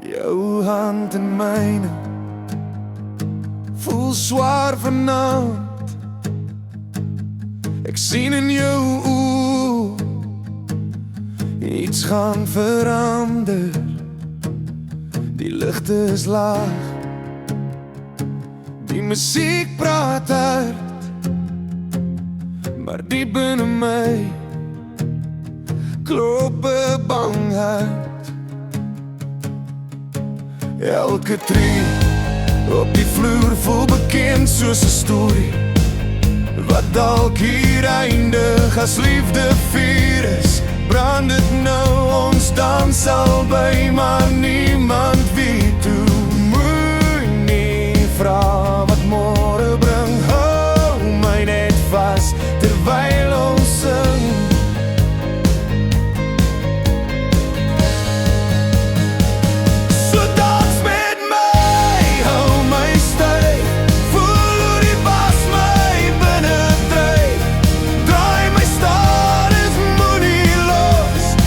Jou hand in myne voel zwaar vanaand. Ek sien in jou oë iets gaan verander. Die ligte is laag, die musiek praat hard, maar diep binne my klop 'n bang hart. Elke tree op die vloer voel bekend soos 'n storie wat dalk hier eindig as liefde vuur is. Brand dit nou, ons dans albei, maar niemand weet hoe. Moenie vra wat môre bring, hou my net vas terwyl ons sing.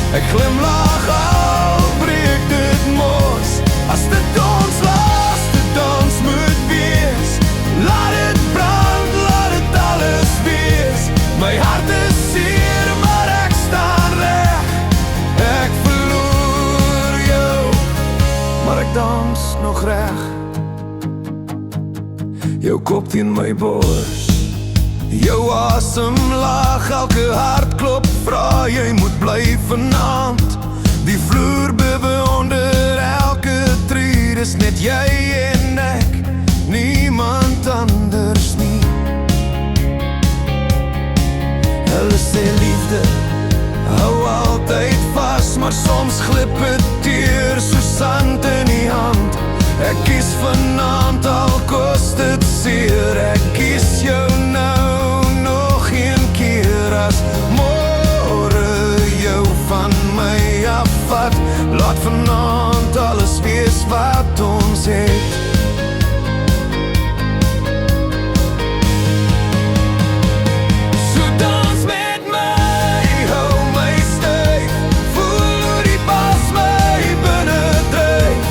Ek glimlach al breek dit mos, as dit ons laaste dans moet wees. Laat dit brand, laat dit alles wees. My hart is seer, maar ek staan reg. Ek verloor jou, maar ek dans nog reg. Jou kop teen my bors, jou asem laag, elke hartklop vra jy moet bly vanaand. Die vloer bewe onder elke tree, dis net jy en ek, niemand anders nie. Hulle sê liefde hou altyd vas, maar soms glip het deur soos sand in die hand. Ek kies vanaand al kost dit seer, ek kies jou nou nog een keer. As môre jou van my afvat, laat vanaand alles wees wat ons het. So dans met my, hou my styf, voel hoe die bas my binne dryf.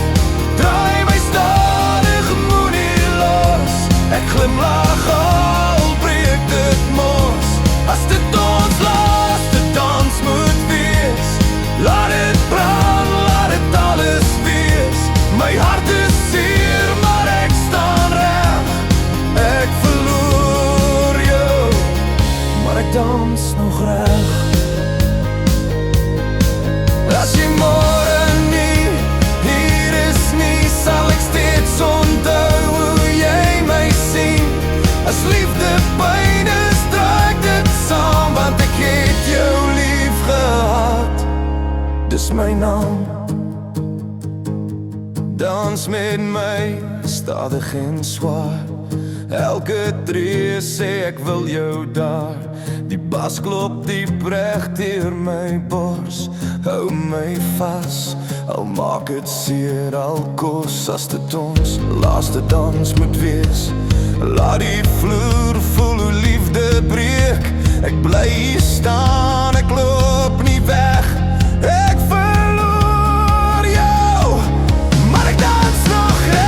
Draai my stadig, moenie los, ek glimlach al breek dit mos, as dit ons laaste dans moet wees. Laat dit brand, laat dit alles wees. My hart is seer, maar ek staan reg. Ek verloor jou, maar ek dans nog reg. As jy môre nie hier is nie, sal ek steeds onthou hoe jy my sien. As liefde pyn is, draai dit saam, want ek het jou lief gehad. Dis my naam. Dans met my, stadig en swaar. Elke tree sê ek wil jou daar. Die bas klop diep reg deur my bors. Hou my vas, al maak het seer, al kos, as dit ons laaste dans moet wees. Laat die vloer voel hoe liefde breek. Ek bly hier staan, ek loop nie weg. Ek verloor jou, maar ek dans nog reg.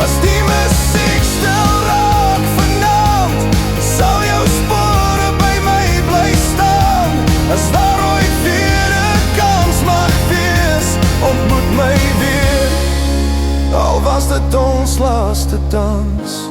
As die musiek stil raak vanaand, sal jou spore by my bly staan. As daar ooit weer 'n kans mag wees, ontmoet my weer, al was dit ons laaste dans.